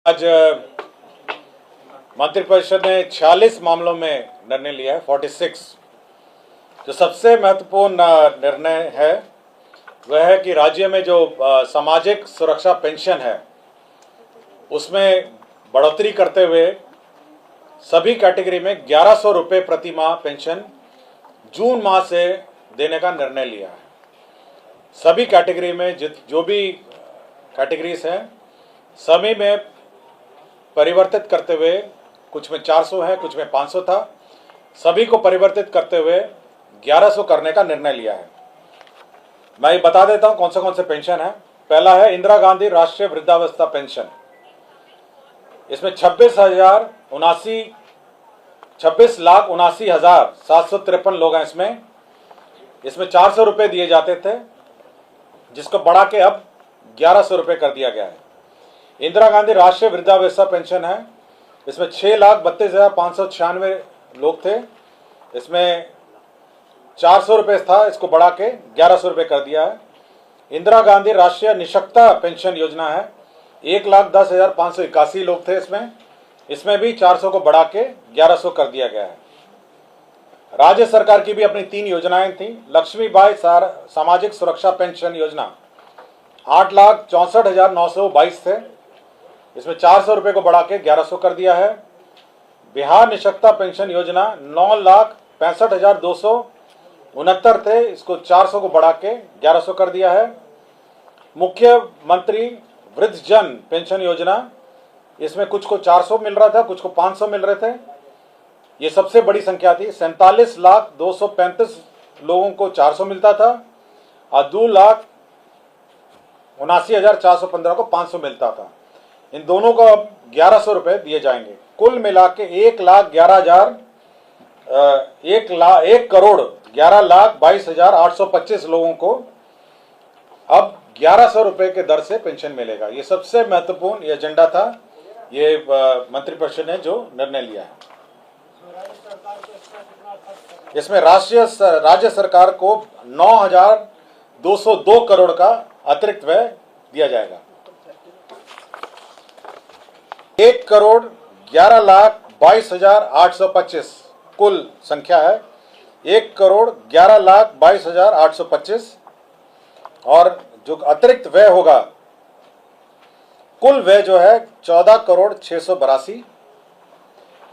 आज मंत्रिपरिषद ने 46 मामलों में निर्णय लिया है, 46। जो सबसे महत्वपूर्ण निर्णय है वह है कि राज्य में जो सामाजिक सुरक्षा पेंशन है उसमें बढ़ोतरी करते हुए सभी कैटेगरी में 1100 रुपये प्रति माह पेंशन जून माह से देने का निर्णय लिया है। सभी कैटेगरी में जो भी कैटेगरीज हैं सभी में परिवर्तित करते हुए, कुछ में 400 है, कुछ में 500 था, सभी को परिवर्तित करते हुए 1100 करने का निर्णय लिया है। मैं ये बता देता हूं कौन से पेंशन है। पहला है इंदिरा गांधी राष्ट्रीय वृद्धावस्था पेंशन। इसमें 26,79,753 लोग हैं। इसमें 400 रुपये दिए जाते थे, जिसको बढ़ा के अब 1100 रुपये कर दिया गया है। इंदिरा गांधी राष्ट्रीय वृद्धावस्था पेंशन है, इसमें 6,32,596 लोग थे। इसमें 400 रुपये था, इसको बढ़ा के 1100 रुपये कर दिया है। इंदिरा गांधी राष्ट्रीय निःशक्तता पेंशन योजना है, 1,10,581 लोग थे। इसमें भी 400 को बढ़ा के 1100 कर दिया गया है। राज्य सरकार की भी अपनी 3 योजनाएं थी। लक्ष्मीबाई सामाजिक सुरक्षा पेंशन योजना 8,64,922 थे, इसमें 400 रुपये को बढ़ा के 1100 कर दिया है। बिहार निःशक्तता पेंशन योजना 9,65,269 थे, इसको 400 को बढ़ा के 1100 कर दिया है। मुख्यमंत्री वृद्धजन पेंशन योजना, इसमें कुछ को 400 मिल रहा था, कुछ को 500 मिल रहे थे। ये सबसे बड़ी संख्या थी। 47,235 लोगों को 400 मिलता था और 2,79,415 को 500 मिलता था। इन दोनों को अब 1100 रुपये दिए जाएंगे। कुल मिला के 1,11,22,825 लोगों को अब 1100 रुपये के दर से पेंशन मिलेगा। ये सबसे महत्वपूर्ण ये एजेंडा था, ये मंत्रिपरिषद ने जो निर्णय लिया है। इसमें राज्य सरकार को 9,202 करोड़ का अतिरिक्त व्यय दिया जाएगा। 1,11,22,825 कुल संख्या है, 1,11,22,825। और जो अतिरिक्त व्यय होगा, कुल व्यय जो है 14,682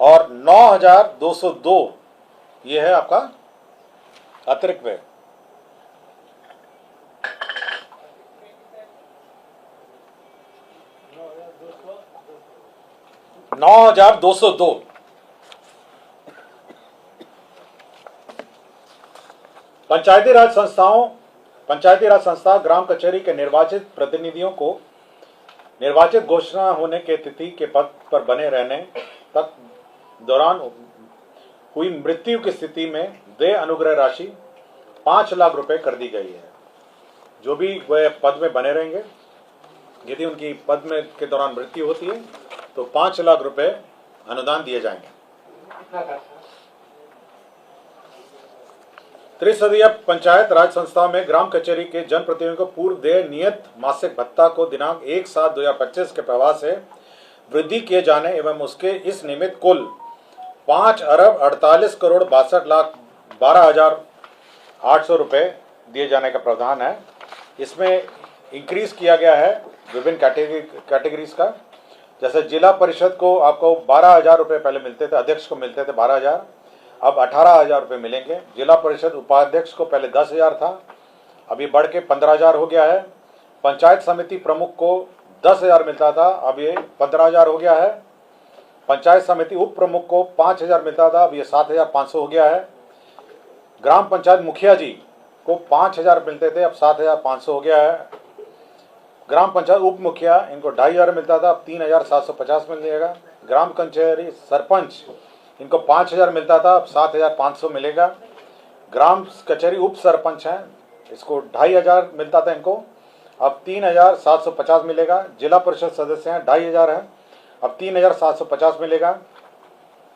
और 9,202 ये है आपका अतिरिक्त व्यय। $9,202। पंचायती राज संस्था ग्राम कचहरी के निर्वाचित प्रतिनिधियों को निर्वाचित घोषणा होने के तिथि के पद पर बने रहने तक दौरान हुई मृत्यु की स्थिति में देय अनुग्रह राशि 5 लाख रुपए कर दी गई है। जो भी वह पद में बने रहेंगे, यदि उनकी पद में के दौरान मृत्यु होती है तो 5 लाख रुपए अनुदान दिए जाएंगे। त्रिस्तरीय पंचायत राज संस्था में ग्राम कचहरी के जनप्रतिनिधियों को पूर्व देय नियत मासिक भत्ता को दिनांक 1/7/2025 के प्रवाह से वृद्धि किए जाने एवं उसके इस निमित्त कुल 5,48,62,12,800 रुपये दिए जाने का प्रावधान है। इसमें इंक्रीज किया गया है विभिन्न कैटेगरीज का। जैसे जिला परिषद को आपको 12,000 रुपये पहले मिलते थे, अध्यक्ष को मिलते थे 12,000, अब 18,000 रुपये मिलेंगे। जिला परिषद उपाध्यक्ष को पहले 10,000 था, अभी बढ़ के 15,000 हो गया है। पंचायत समिति प्रमुख को 10,000 मिलता था, अब ये 15,000 हो गया है। पंचायत समिति उप प्रमुख को 5,000 मिलता था, अब ये 7,500 हो गया है। ग्राम पंचायत मुखिया जी को 5,000 मिलते थे, अब 7,500 हो गया है। ग्राम पंचायत उप मुखिया इनको 2,500 मिलता था, अब 3,750 मिल जाएगा। ग्राम कचहरी सरपंच इनको 5,000 मिलता था, अब 7,500 मिलेगा। ग्राम कचहरी उप सरपंच हैं, इसको 2,500 मिलता था, इनको अब 3,750 मिलेगा। जिला परिषद सदस्य हैं 2,500 हैं, अब 3,750 मिलेगा।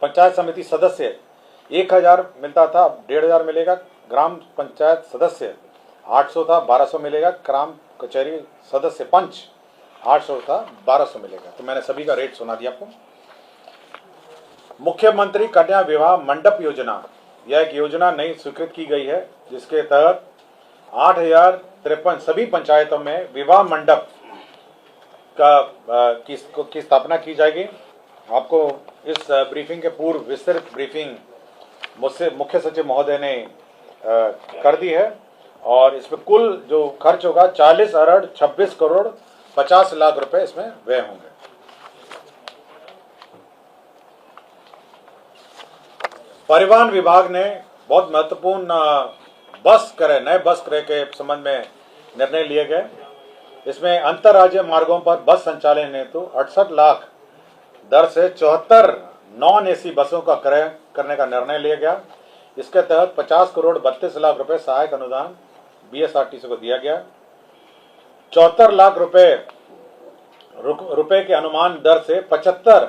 पंचायत समिति सदस्य 1,000 मिलता था, अब 1,500 मिलेगा। ग्राम पंचायत सदस्य 800 था, 1,200 मिलेगा। ग्राम कचहरी सदस्य पंच 800 था 1200 मिलेगा। तो मैंने सभी का रेट सुना दिया आपको। मुख्यमंत्री कन्या विवाह मंडप योजना, यह एक योजना नई स्वीकृत की गई है, जिसके तहत 8053 सभी पंचायतों में विवाह मंडप की स्थापना की जाएगी। आपको इस ब्रीफिंग के पूर्व विस्तृत ब्रीफिंग मुझसे मुख्य सचिव महोदय ने कर दी है, और इसमें कुल जो खर्च होगा 40 अरब 26 करोड़ 50 लाख रुपए इसमें व्यय होंगे। परिवहन विभाग ने बहुत महत्वपूर्ण नए बस क्रय के संबंध में निर्णय लिए गए। इसमें अंतर्राज्यीय मार्गों पर बस संचालन हेतु 68 लाख दर से 74 नॉन एसी बसों का क्रय करने का निर्णय लिया गया। इसके तहत 50 करोड़ 32 लाख रुपए सहायक अनुदान बीएसआरटीसी को दिया गया। 74 लाख रुपए के अनुमान दर से 75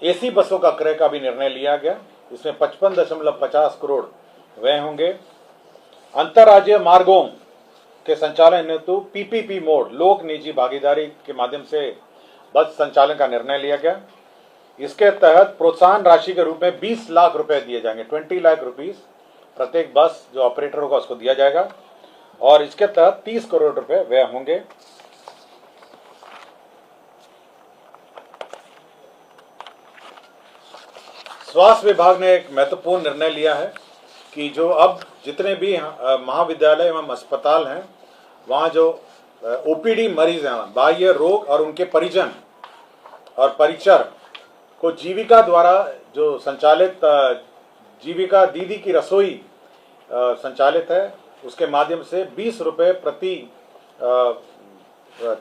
एसी बसों का क्रय का भी निर्णय लिया गया। इसमें 55.50 करोड़ व्यय होंगे। अंतर्राज्यीय मार्गों के संचालन हेतु पीपीपी मोड, लोक निजी भागीदारी के माध्यम से बस संचालन का निर्णय लिया गया। इसके तहत प्रोत्साहन राशि के रूप में 20 लाख रुपए दिए जाएंगे। 20 लाख रुपीस प्रत्येक बस जो ऑपरेटर होगा उसको दिया जाएगा, और इसके तहत 30 करोड़ रुपए व्यय होंगे। स्वास्थ्य विभाग ने एक महत्वपूर्ण निर्णय लिया है कि जो अब जितने भी महाविद्यालय एवं अस्पताल हैं, वहाँ जो ओपीडी मरीज हैं, बाह्य रोग और उनके परिजन और परिचर को जीविका द्वारा जो संचालित जीविका दीदी की रसोई संचालित है, उसके माध्यम से 20 रुपये प्रति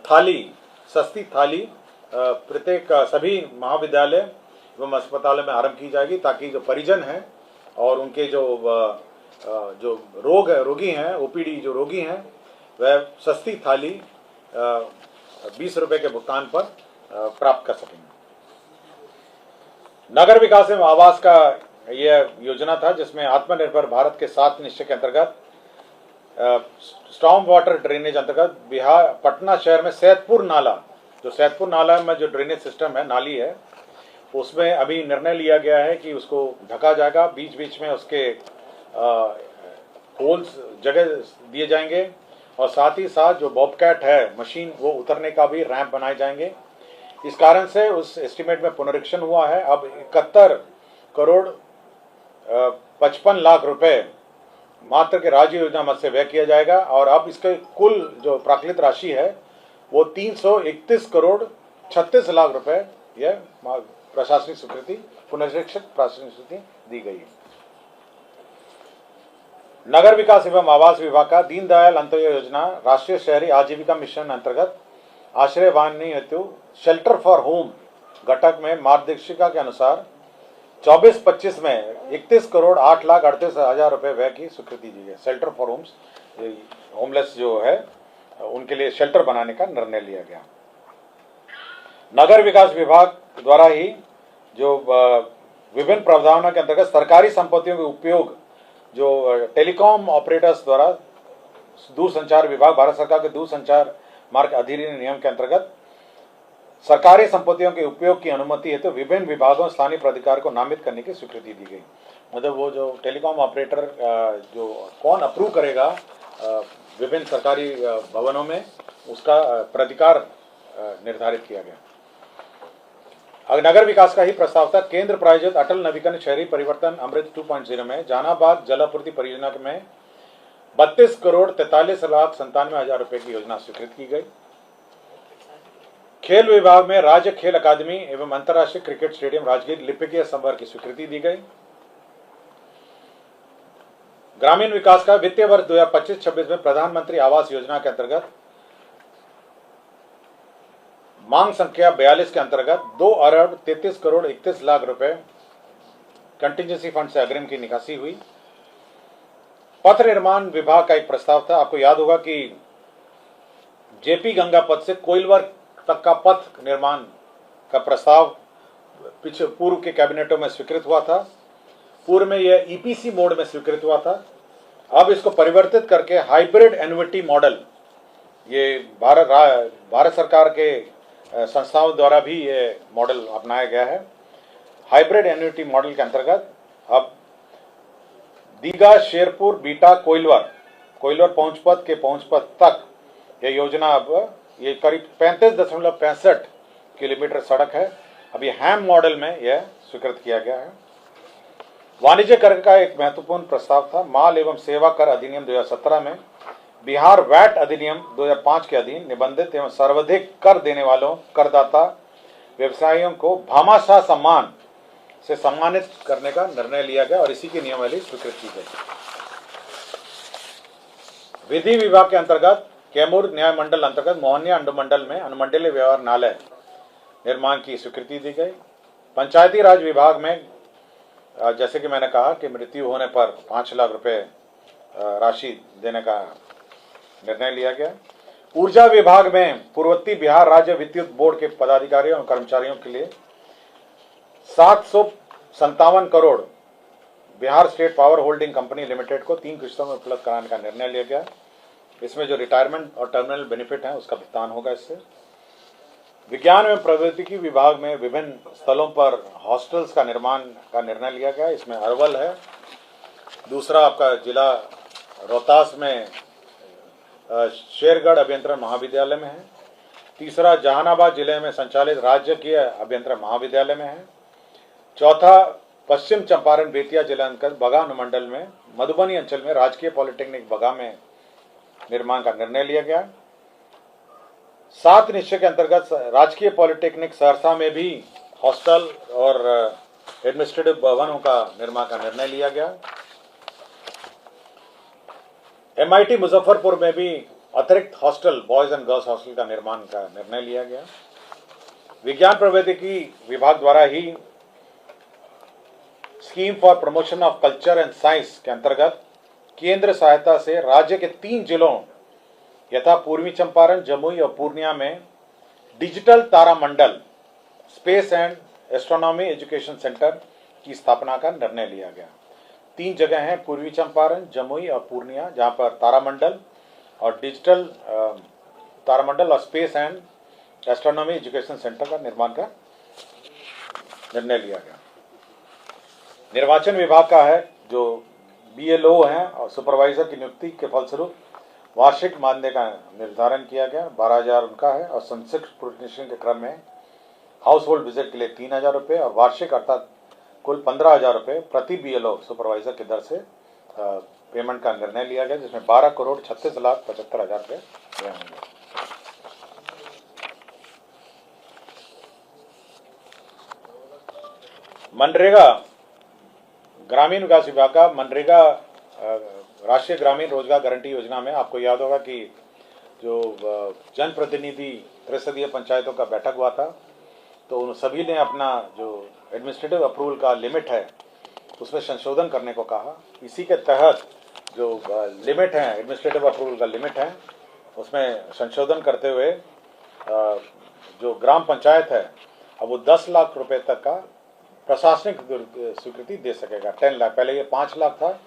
थाली, सस्ती थाली प्रत्येक सभी महाविद्यालय एवं अस्पतालों में आरंभ की जाएगी, ताकि जो परिजन हैं और उनके जो रोगी हैं, ओपीडी जो रोगी हैं, वह सस्ती थाली 20 रुपये के भुगतान पर प्राप्त कर सकेंगे। नगर विकास एवं आवास का यह योजना था, जिसमें आत्मनिर्भर भारत के 7 निश्चय के अंतर्गत स्टॉर्म वाटर ड्रेनेज अंतर्गत बिहार पटना शहर में सैदपुर नाला में जो ड्रेनेज सिस्टम है, नाली है, उसमें अभी निर्णय लिया गया है कि उसको ढका जाएगा। बीच बीच में उसके होल्स जगह दिए जाएंगे, और साथ ही साथ जो बॉबकैट है मशीन, वो उतरने का भी रैंप बनाए जाएंगे। इस कारण से उस एस्टीमेट में पुनरीक्षण हुआ है। अब 71 करोड़ 55 लाख रुपए मात्र के राज्य योजना मद से व्यय किया जाएगा, और अब इसके कुल जो प्राकृतिक राशि है वो 331 करोड़ 36 लाख रुपए यह प्रशासनिक स्वीकृति, पुनरीक्षित प्रशासनिक स्वीकृति दी गई है। नगर विकास एवं आवास विभाग का दीनदयाल अंत्योदय योजना राष्ट्रीय शहरी आजीविका मिशन अंतर्गत आश्रय वाहनी हेतु शेल्टर फॉर होम घटक में मार्गदर्शिका के अनुसार 24-25 में 31 करोड़ 8 लाख 38 हजार रुपए व्यय की स्वीकृति दी है। शेल्टर फॉर होम्स, होमलेस जो है उनके लिए शेल्टर बनाने का निर्णय लिया गया। नगर विकास विभाग द्वारा ही जो विभिन्न प्रावधानों के अंतर्गत सरकारी संपत्तियों के उपयोग जो टेलीकॉम ऑपरेटर्स द्वारा दूरसंचार विभाग, भारत सरकार के दूरसंचार मार्ग अधिनियम नियम के अंतर्गत सरकारी संपत्तियों के उपयोग की अनुमति है तो विभिन्न विभागों स्थानीय प्राधिकार को नामित करने की स्वीकृति दी गई। मतलब वो जो टेलीकॉम ऑपरेटर जो कौन अप्रूव करेगा विभिन्न सरकारी भवनों में, उसका प्राधिकार निर्धारित किया गया। नगर विकास का ही प्रस्ताव था। केंद्र प्रायोजित अटल नवीकरण शहरी परिवर्तन अमृत 2.0 में जहानाबाद जलापूर्ति परियोजना में 32 करोड़ 43 लाख 97 हजार रुपए की योजना स्वीकृत की गई। खेल विभाग में राज्य खेल अकादमी एवं अंतर्राष्ट्रीय क्रिकेट स्टेडियम राजगीर लिपिकीय संवर्ग की स्वीकृति दी गई। ग्रामीण विकास का वित्तीय वर्ष 2025-26 में प्रधानमंत्री आवास योजना के अंतर्गत मांग संख्या 42 के अंतर्गत 2 अरब 33 करोड़ 31 लाख रुपए कंटिजेंसी फंड से अग्रिम की निकासी हुई। पथ निर्माण विभाग का एक प्रस्ताव था। आपको याद होगा कि जेपी गंगा पथ से कोइलवर तक का पथ निर्माण का प्रस्ताव पीछे पूर्व के कैबिनेटों में स्वीकृत हुआ था। पूर्व में यह ईपीसी मोड में स्वीकृत हुआ था। अब इसको परिवर्तित करके हाइब्रिड एन्युटी मॉडल, ये भारत सरकार के संस्थाओं द्वारा भी ये मॉडल अपनाया गया है। हाइब्रिड एन्युटी मॉडल के अंतर्गत अब दीघा, शेरपुर, बीटा, कोइलवर पहुंचपथ के पहुंचपथ तक यह योजना अब ये करीब 35.65 किलोमीटर सड़क है। अब ये हैम मॉडल में यह स्वीकृत किया गया है। वाणिज्य कर का एक महत्वपूर्ण प्रस्ताव था। माल एवं सेवा कर अधिनियम 2017 में बिहार वैट अधिनियम 2005 के अधीन निबंधित एवं सर्वाधिक कर देने वालों करदाता व्यवसायियों को भामाशाह सम्मान से सम्मानित करने का निर्णय लिया गया और इसी की नियमावली स्वीकृत की गई। विधि विभाग के अंतर्गत कैमूर न्याय मंडल अंतर्गत मोहनिया अनुमंडल में अनुमंडलीय व्यवहारणालय निर्माण की स्वीकृति दी गई। पंचायती राज विभाग में जैसे कि मैंने कहा कि मृत्यु होने पर 5 लाख रुपए राशि देने का निर्णय लिया गया। ऊर्जा विभाग में पूर्ववर्ती बिहार राज्य विद्युत बोर्ड के पदाधिकारियों और कर्मचारियों के लिए 757 crore Bihar state power holding company limited को 3 किस्तों में उपलब्ध कराने का निर्णय लिया गया। इसमें जो रिटायरमेंट और टर्मिनल बेनिफिट है उसका भुगतान होगा इससे। विज्ञान एवं प्रौद्योगिकी विभाग में विभिन्न स्थलों पर हॉस्टल्स का निर्माण का निर्णय लिया गया। इसमें अरवल है, दूसरा आपका जिला रोहतास में शेरगढ़ अभियंत्रण महाविद्यालय में है, तीसरा जहानाबाद जिले में संचालित राजकीय अभियंत्रण महाविद्यालय में है, चौथा पश्चिम चंपारण बेतिया जिला अंतर्गत बगा अनुमंडल में मधुबनी अंचल में राजकीय पॉलिटेक्निक बगा में निर्माण का निर्णय लिया गया। 7 निश्चय के अंतर्गत राजकीय पॉलिटेक्निक सहरसा में भी हॉस्टल और एडमिनिस्ट्रेटिव भवनों का निर्माण का निर्णय लिया गया। MIT मुजफ्फरपुर में भी अतिरिक्त hostel, boys and girls hostel का निर्माण का निर्णय लिया गया। विज्ञान प्रौद्योगिकी विभाग द्वारा ही scheme for promotion of culture and science के अंतर्गत केंद्र सहायता से राज्य के 3 जिलों यथा पूर्वी चंपारण, जमुई और पूर्णिया में डिजिटल तारामंडल space and astronomy education centre की स्थापना का निर्णय लिया गया। 3 जगह हैं, पूर्वी चंपारण, जमुई और पूर्णिया, जहां पर तारामंडल और डिजिटल तारामंडल और space and astronomy education centre का निर्माण का निर्णय लिया गया। निर्वाचन विभाग का है जो BLO हैं और सुपरवाइजर की नियुक्ति के फलस्वरूप वार्षिक मानदेय का निर्धारण किया गया। 12,000 उनका है और संक्षिप्त प्रोटेक्शन के क्रम में हाउस होल्ड विजिट के लिए 3,000 रुपये और वार्षिक अर्थात कुल 15,000 रुपये प्रति BLO सुपरवाइजर की दर से पेमेंट का निर्णय लिया गया, जिसमें 12,36,75,000 रुपये व्यय होंगे। मनरेगा ग्रामीण विकास विभाग का मनरेगा राष्ट्रीय ग्रामीण रोजगार गारंटी योजना में आपको याद होगा कि जो जनप्रतिनिधि त्रिसदीय पंचायतों का बैठक हुआ था, तो उन सभी ने अपना जो एडमिनिस्ट्रेटिव अप्रूवल का लिमिट है उसमें संशोधन करने को कहा। इसी के तहत जो लिमिट है, एडमिनिस्ट्रेटिव अप्रूवल का लिमिट है, उसमें संशोधन करते हुए जो ग्राम पंचायत है अब वो 10 लाख रुपए तक का प्रशासनिक स्वीकृति दे सकेगा। 10 लाख, पहले ये 5 लाख था,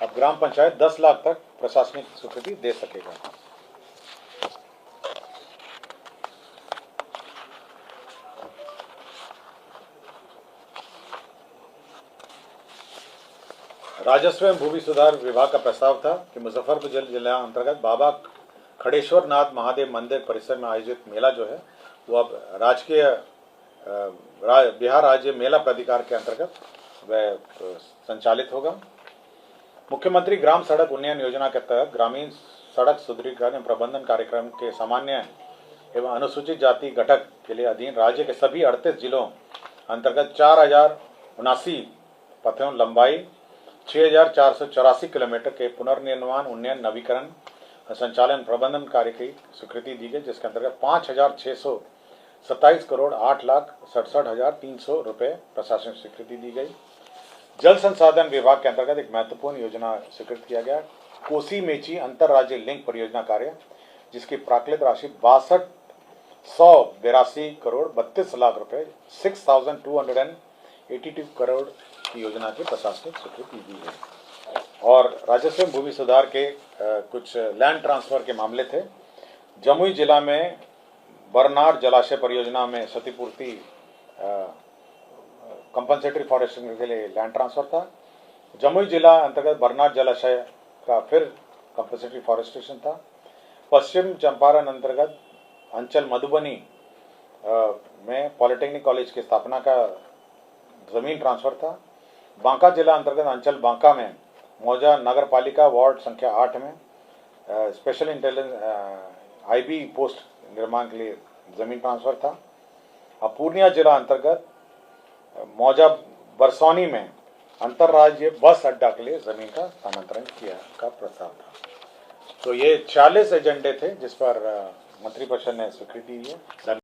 अब ग्राम पंचायत 10 लाख तक प्रशासनिक स्वीकृति दे सकेगा। राजस्व एवं भूमि सुधार विभाग का प्रस्ताव था कि मुजफ्फरपुर जिला अंतर्गत बाबा खड़ेश्वर नाथ महादेव मंदिर परिसर में आयोजित मेला जो है वो अब राजकीय बिहार राज्य मेला प्राधिकार के अंतर्गत वह संचालित होगा। मुख्यमंत्री ग्राम सड़क उन्नयन योजना के तहत ग्रामीण सड़क सुदृढ़ीकरण एवं प्रबंधन कार्यक्रम के सामान्य एवं अनुसूचित जाति घटक के लिए अधीन राज्य के सभी 38 जिलों अंतर्गत 4,079 पथों लंबाई 6,484 किलोमीटर के पुनर्निर्माण, उन्नयन, नवीकरण, संचालन, प्रबंधन कार्य की स्वीकृति दी गई, जिसके अंतर्गत 5,627 करोड़ 8,67,300 रुपये प्रशासनिक स्वीकृति दी गई। जल संसाधन विभाग के अंतर्गत एक महत्वपूर्ण योजना स्वीकृत किया गया, कोसी मेची अंतरराज्य लिंक परियोजना कार्य, जिसकी प्राकृत राशि 6282 करोड़ 32 लाख रुपए 6,282 करोड़ की योजना की प्रशासनिक स्वीकृति दी गई। और राजस्व भूमि सुधार के कुछ लैंड ट्रांसफर के मामले थे। जमुई जिला में बरनार जलाशय परियोजना में क्षतिपूर्ति कंपनसेटरी फॉरेस्टिंग के लिए लैंड ट्रांसफर था। जमुई जिला अंतर्गत बरनार जलाशय का फिर कंपनसेटरी फॉरेस्टेशन था। पश्चिम चंपारण अंतर्गत अंचल मधुबनी में पॉलिटेक्निक कॉलेज की स्थापना का जमीन ट्रांसफर था। बांका जिला अंतर्गत अंचल बांका में मौजा नगर पालिका वार्ड संख्या 8 में स्पेशल इंटेलिजेंस आईबी पोस्ट निर्माण के लिए जमीन ट्रांसफर था। अब पूर्णिया जिला अंतर्गत मौजा बरसौनी में अंतर्राज्यीय बस अड्डा के लिए जमीन का स्थानांतरण किया का प्रस्ताव था। तो ये 40 एजेंडे थे जिस पर मंत्रिपरिषद ने स्वीकृति दी है।